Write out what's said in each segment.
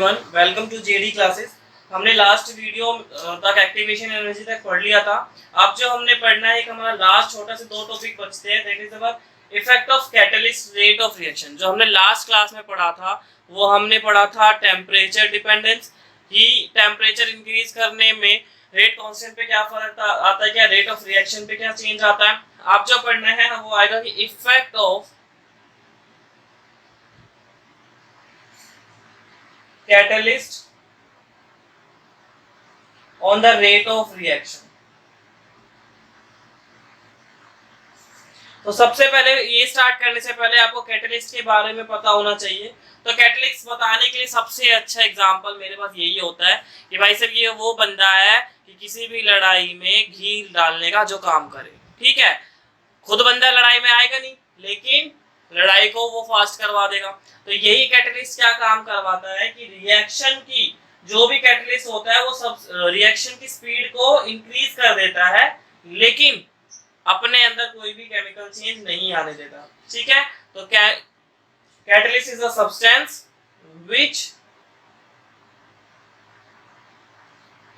Everyone, welcome to JD classes. हमने last video तक activation energy तक पढ़ लिया था। अब जो हमने पढ़ना है, एक हमारा लास्ट छोटा से दो टॉपिक बचते हैं। That is about effect of catalyst rate of reaction. जो हमने लास्ट क्लास में पढ़ा था वो हमने पढ़ा था टेम्परेचर डिपेंडेंस, कि टेम्परेचर इंक्रीज करने में रेट कांस्टेंट पे क्या फर्क आता है, क्या रेट ऑफ रिएक्शन पे क्या चेंज आता है। अब जो पढ़ना है वो आएगा कि effect of catalyst on the rate of reaction। तो सबसे पहले ये स्टार्ट करने से पहले आपको कैटलिस्ट के बारे में पता होना चाहिए। तो कैटलिस्ट बताने के लिए सबसे अच्छा एग्जांपल मेरे पास यही होता है कि भाई साहब ये वो बंदा है कि किसी भी लड़ाई में घी डालने का जो काम करे, ठीक है। खुद बंदा लड़ाई में आएगा नहीं, लेकिन लड़ाई को वो फास्ट करवा देगा। तो यही कैटलिस्ट क्या काम करवाता है कि रिएक्शन की, जो भी कैटलिस्ट होता है वो सब रिएक्शन की स्पीड को इंक्रीज कर देता है, लेकिन अपने अंदर कोई भी केमिकल चेंज नहीं आने देता, ठीक है। तो catalyst is a substance which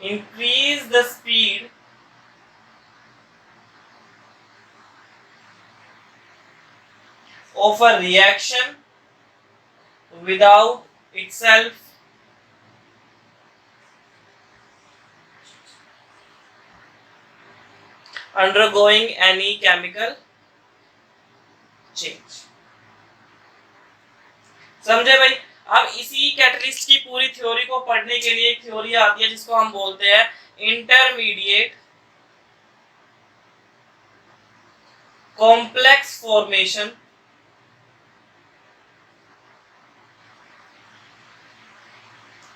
increase the speed of a reaction without itself undergoing any chemical change। समझे भाई। अब इसी कैटलिस्ट की पूरी थ्योरी को पढ़ने के लिए एक थ्योरी आती है जिसको हम बोलते हैं इंटरमीडिएट कॉम्प्लेक्स फॉर्मेशन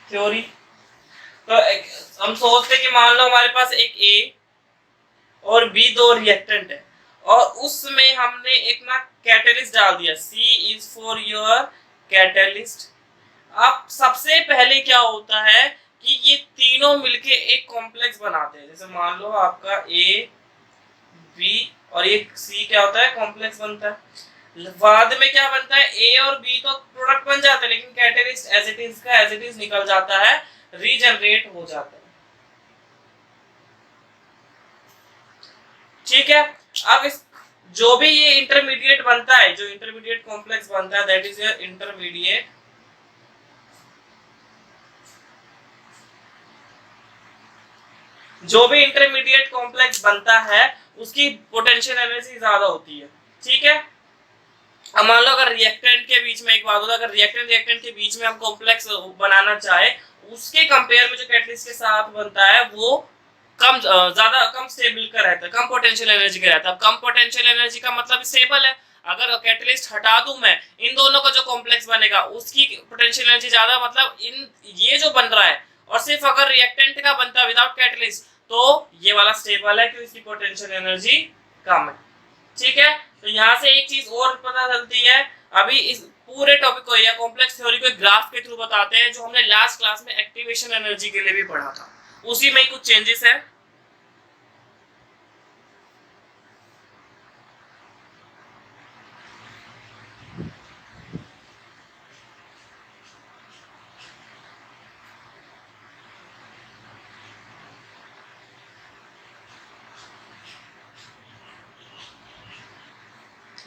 थ्योरी। तो हम सोचते कि मान लो हमारे पास एक ए और बी दो रिएक्टेंट है, और उसमें हमने एक ना कैटलिस्ट डाल दिया। सी इज फॉर योर कैटलिस्ट। अब सबसे पहले क्या होता है कि ये तीनों मिलके एक कॉम्प्लेक्स बनाते हैं। जैसे मान लो आपका ए बी और एक सी क्या होता है, कॉम्प्लेक्स बनता है। बाद में क्या बनता है, ए और बी तो प्रोडक्ट बन जाते हैं, लेकिन कैटलिस्ट एज इट इज का एज इट इज निकल जाता है, रीजनरेट हो जाता है, ठीक है। अब इस जो भी ये इंटरमीडिएट बनता है, जो इंटरमीडिएट कॉम्प्लेक्स बनता है, दैट इज योर इंटरमीडिएट जो भी इंटरमीडिएट कॉम्प्लेक्स बनता है उसकी पोटेंशियल एनर्जी ज्यादा होती है, ठीक है। अब मान लो अगर रिएक्टेंट के बीच में, एक बात होता है, अगर रिएक्टेंट के बीच में हम कॉम्प्लेक्स बनाना चाहे, उसके कंपेयर में जो कैटलिस्ट के साथ बनता है वो ज्यादा कम स्टेबल का रहता है, कम पोटेंशियल एनर्जी का रहता है। कम पोटेंशियल एनर्जी का मतलब स्टेबल है। अगर कैटलिस्ट हटा दूं मैं, इन दोनों का जो कॉम्प्लेक्स बनेगा उसकी पोटेंशियल एनर्जी ज्यादा, मतलब इन ये जो बन रहा है, और सिर्फ अगर रिएक्टेंट का बनता है विदाउट कैटलिस्ट तो ये वाला स्टेबल है क्योंकि इसकी पोटेंशियल एनर्जी कम है, ठीक है। तो यहाँ से एक चीज और पता चलती है। अभी इस पूरे टॉपिक को या कॉम्प्लेक्स थ्योरी को ग्राफ के थ्रू बताते हैं, जो हमने लास्ट क्लास में एक्टिवेशन एनर्जी के लिए भी पढ़ा था, उसी में कुछ चेंजेस है।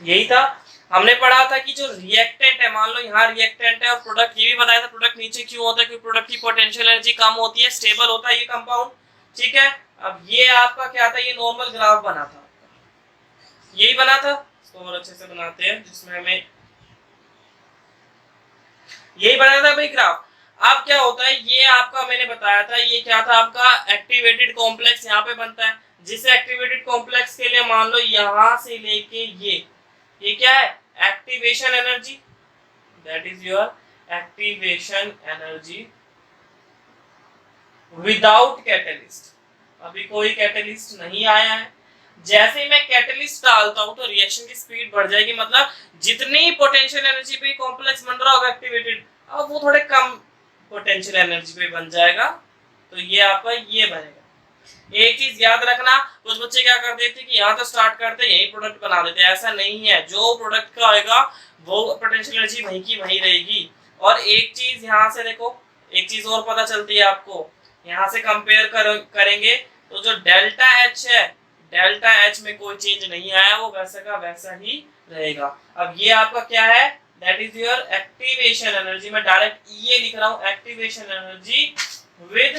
यही था, हमने पढ़ा था कि जो रिएक्टेंट है, मान लो यहाँ रिएक्टेंट है और प्रोडक्ट, ये भी बताया था प्रोडक्ट नीचे क्यों होता है, क्योंकि प्रोडक्ट की पोटेंशियल एनर्जी कम होती है, स्टेबल होता है ये कंपाउंड, ठीक है। अब ये आपका क्या था, ये नॉर्मल ग्राफ बना था, यही बना था। इसको और अच्छे से बनाते हैं जिसमें हमें यही बनाया था भाई ग्राफ। अब क्या होता है, ये आपका मैंने बताया था, ये क्या था आपका एक्टिवेटेड कॉम्प्लेक्स यहाँ पे बनता है, जिसे एक्टिवेटेड कॉम्प्लेक्स के लिए मान लो यहाँ से लेके ये क्या है, activation energy, that is your activation energy without catalyst. अभी कोई कैटलिस्ट नहीं आया है। जैसे ही मैं कैटलिस्ट डालता हूं तो रिएक्शन की स्पीड बढ़ जाएगी, मतलब जितनी पोटेंशियल एनर्जी पे कॉम्प्लेक्स बन रहा होगा एक्टिवेटेड, अब वो थोड़े कम पोटेंशियल एनर्जी पे बन जाएगा, तो ये आपका ये बनेगा। एक चीज याद रखना, कुछ बच्चे क्या करते थे कि यहाँ तो स्टार्ट करते यही प्रोडक्ट बना देते, ऐसा नहीं है। जो प्रोडक्ट का आएगा वो पोटेंशियल एनर्जी वहीं की वहीं रहेगी। और एक चीज यहाँ से देखो, एक चीज और पता चलती है आपको, यहाँ से कंपेयर करेंगे तो जो डेल्टा एच है, डेल्टा एच में कोई चेंज नहीं आया, वो वैसा का वैसा ही रहेगा। अब ये आपका क्या है, that is your activation energy. मैं डायरेक्ट ये लिख रहा हूं, एक्टिवेशन एनर्जी विद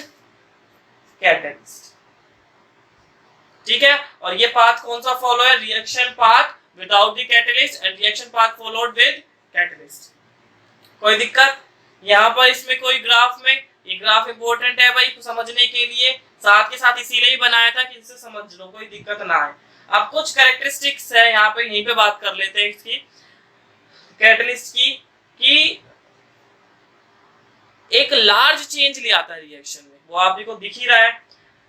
कैटलिस्ट, ठीक है। और ये पाथ कौन सा फॉलो है, reaction path without the catalyst and reaction path followed with catalyst. कोई दिक्कत यहाँ पर इसमें कोई ग्राफ में, ये ग्राफ इंपॉर्टेंट है भाई समझने के लिए, साथ के साथ इसीलिए ही बनाया था कि इससे समझ लो, कोई दिक्कत ना आए। अब कुछ कैरेक्टरिस्टिक्स है यहाँ पे, यहीं पे बात कर लेते हैं इसकी कैटलिस्ट की, कि एक लार्ज चेंज ले आता है रिएक्शन में, वो आप देखो दिख ही रहा है।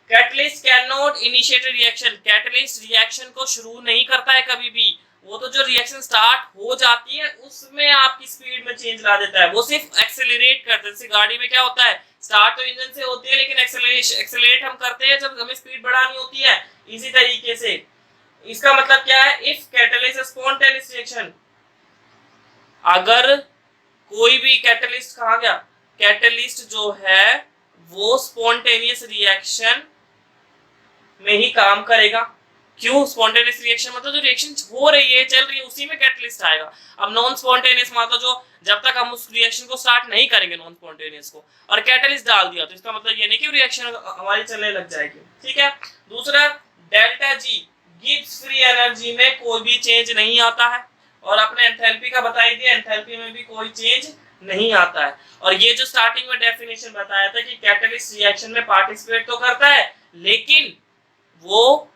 Catalyst can not initiate reaction, catalyst reaction को शुरू नहीं करता है कभी भी, वो तो जो रिएक्शन स्टार्ट हो जाती है उसमें आपकी स्पीड में चेंज ला देता है, वो सिर्फ एक्सेलरेट करता है। जैसे गाड़ी में क्या होता है, स्टार्ट तो इंजन से होती है लेकिन एक्सेलरेट हम करते हैं जब हमें स्पीड बढ़ानी होती है, इसी तरीके से। इसका मतलब क्या है, इफ कैटलिस्ट स्पॉन्टेनियस रिएक्शन, अगर कोई भी कैटलिस्ट, कहा गया, कैटलिस्ट जो है वो स्पॉन्टेनियस रिएक्शन में ही काम करेगा। क्यों स्पॉन्टेनियस रिएक्शन, मतलब जो रिएक्शन हो रही है, चल रही है, उसी में कैटलिस्ट आएगा। अब नॉन स्पॉन्टेनियस मतलब जो जब तक हम उस रिएक्शन को स्टार्ट नहीं करेंगे नॉन स्पॉन्टेनियस को, और कैटलिस्ट डाल दिया, तो इसका मतलब ये नहीं कि रिएक्शन हमारी चलने लग जाएगी, ठीक है। दूसरा, delta G Gibbs free energy में कोई भी चेंज नहीं आता है, और आपने एंथैल्पी का बता ही दिया, एंथैल्पी में भी कोई चेंज नहीं आता है। और ये जो स्टार्टिंग में डेफिनेशन बताया था कि कैटलिस्ट रिएक्शन में पार्टिसिपेट तो करता है लेकिन वो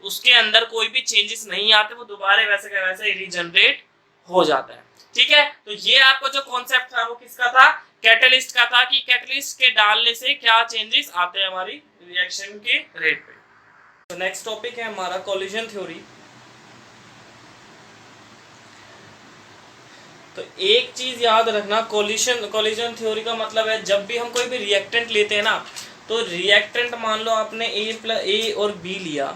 उसके अंदर कोई भी चेंजेस नहीं आते, वो दोबारा वैसे का वैसे ही रीजनरेट हो जाता है, ठीक है। तो ये आपको जो कॉन्सेप्ट था वो किसका था, कैटलिस्ट का था, कि कैटलिस्ट के डालने से क्या चेंजेस आते हैं हमारी रिएक्शन के रेट पे। तो नेक्स्ट टॉपिक है हमारा कोलिजन थ्योरी। तो एक चीज याद रखना, कोलिजन थ्योरी का मतलब है जब भी हम कोई भी रिएक्टेंट लेते हैं ना, तो रिएक्टेंट मान लो आपने ए और बी लिया,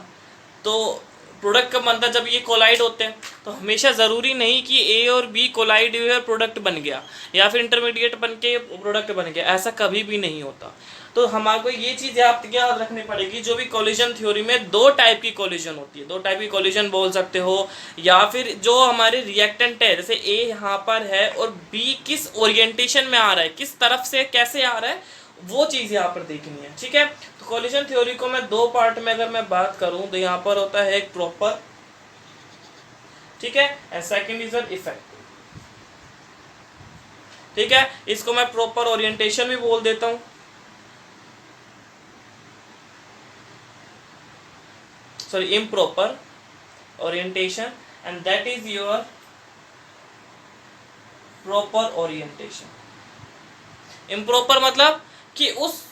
तो प्रोडक्ट कब बनता है, जब ये कोलाइड होते हैं। तो हमेशा ज़रूरी नहीं कि ए और बी कोलाइड हुए और प्रोडक्ट बन गया, या फिर इंटरमीडिएट बन के प्रोडक्ट बन गया, ऐसा कभी भी नहीं होता। तो हमारे को ये चीज़ याद रखनी पड़ेगी, जो भी कोलिजन थ्योरी में दो टाइप की कोलिजन होती है, दो टाइप की कोलिजन बोल सकते हो, या फिर जो हमारे रिएक्टेंट है, जैसे ए यहाँ पर है और बी किस ओरिएंटेशन में आ रहा है, किस तरफ से कैसे आ रहा है, वो चीज़ यहाँ पर देखनी है, ठीक है। तो कोलिजन थ्योरी को मैं दो पार्ट में अगर मैं बात करूँ, तो यहाँ पर होता है एक प्रॉपर, ठीक है, and second is an effective, ठीक है। इसको मैं प्रॉपर ओरिएंटेशन भी बोल देता हूँ, sorry, improper orientation, and that is your proper orientation। improper मतलब कि उस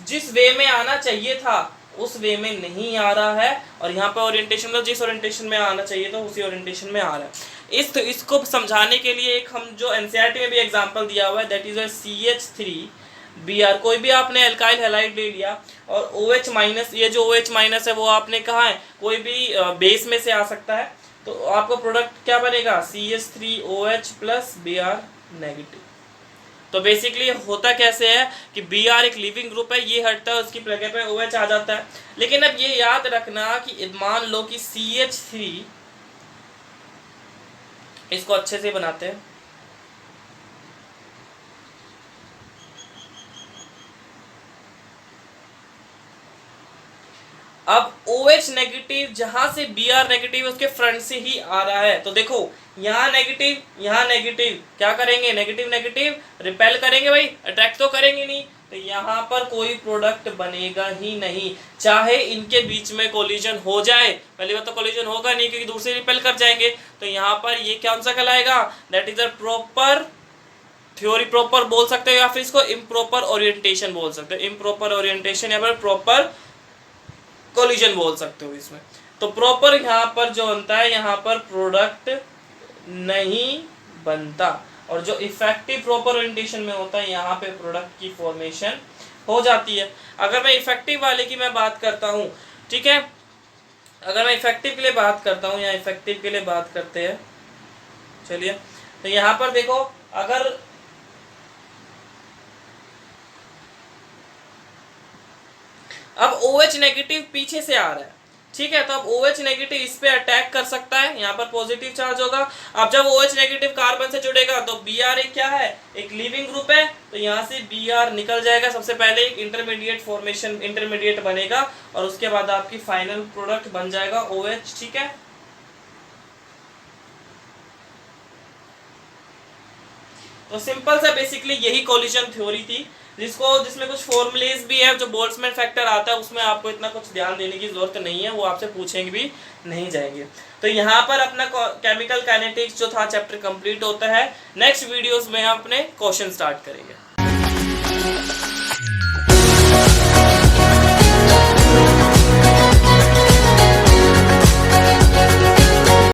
जिस वे में आना चाहिए था उस वे में नहीं आ रहा है, और यहाँ पे ओरिएंटेशन मतलब जिस ओरिएंटेशन में आना चाहिए था उसी ओरिएंटेशन में आ रहा है। इसको समझाने के लिए एक हम जो एनसीईआरटी में भी एग्जांपल दिया हुआ है, दैट इज CH3Br। कोई भी आपने एल्काइल हैलाइड ले लिया और OH माइनस, ये जो OH माइनस है वो आपने कहा है कोई भी बेस में से आ सकता है, तो आपको प्रोडक्ट क्या बनेगा, CH3OH प्लस Br नेगेटिव। तो बेसिकली होता कैसे है कि Br एक लिविंग ग्रुप है, ये हटता है, उसकी जगह पे OH आ जाता है। लेकिन अब ये याद रखना कि मान लो कि CH3, इसको अच्छे से बनाते हैं, अब OH नेगेटिव जहां से Br नेगेटिव उसके फ्रंट से ही आ रहा है, तो देखो यहाँ नेगेटिव यहाँ नेगेटिव, क्या करेंगे, नेगेटिव नेगेटिव रिपेल करेंगे भाई, अट्रैक्ट तो करेंगे नहीं, तो यहाँ पर कोई प्रोडक्ट बनेगा ही नहीं, चाहे इनके बीच में कोलिजन हो जाए। पहली बात तो कोलिजन होगा नहीं क्योंकि दूसरे रिपेल कर जाएंगे, तो यहाँ पर ये कौन सा कहलाएगा, that is a proper theory, proper बोल सकते हो, या फिर इसको इम्प्रॉपर ओरिएंटेशन बोल सकते हो, इम्प्रॉपर ओरिएंटेशन या फिर प्रॉपर कोलिजन बोल सकते हो इसमें। तो प्रॉपर यहाँ पर जो बनता है, यहाँ पर प्रोडक्ट नहीं बनता, और जो इफेक्टिव प्रॉपर ओरिएंटेशन में होता है यहाँ पे प्रोडक्ट की फॉर्मेशन हो जाती है। अगर मैं इफेक्टिव वाले की मैं बात करता हूँ, ठीक है, अगर मैं इफेक्टिव के लिए बात करता हूँ, यहाँ इफेक्टिव के लिए बात करते हैं, चलिए, तो यहाँ पर देखो, अगर अब OH नेगेटिव पीछे से आ रहा है, ठीक है, तो अब OH नेगेटिव इस पे अटैक कर सकता है, यहाँ पर पॉजिटिव चार्ज होगा। अब जब OH नेगेटिव कार्बन से जुड़ेगा तो Br एक क्या है, एक लीविंग ग्रुप है, तो यहाँ से Br निकल जाएगा। सबसे पहले एक इंटरमीडिएट फॉर्मेशन, इंटरमीडिएट बनेगा और उसके बाद आपकी फाइनल प्रोडक्ट बन जाएगा OH, ठीक है। तो सिंपल सा बेसिकली यही कोलिजन थ्योरी थी, जिसमें कुछ फॉर्मूलेज भी है, जो बोल्ट्जमैन फैक्टर आता है उसमें आपको इतना कुछ ध्यान देने की जरूरत नहीं है, वो आपसे पूछेंगे भी नहीं जाएंगे। तो यहाँ पर अपना केमिकल काइनेटिक्स जो था चैप्टर कंप्लीट होता है। नेक्स्ट वीडियोस में हम अपने क्वेश्चन स्टार्ट करेंगे।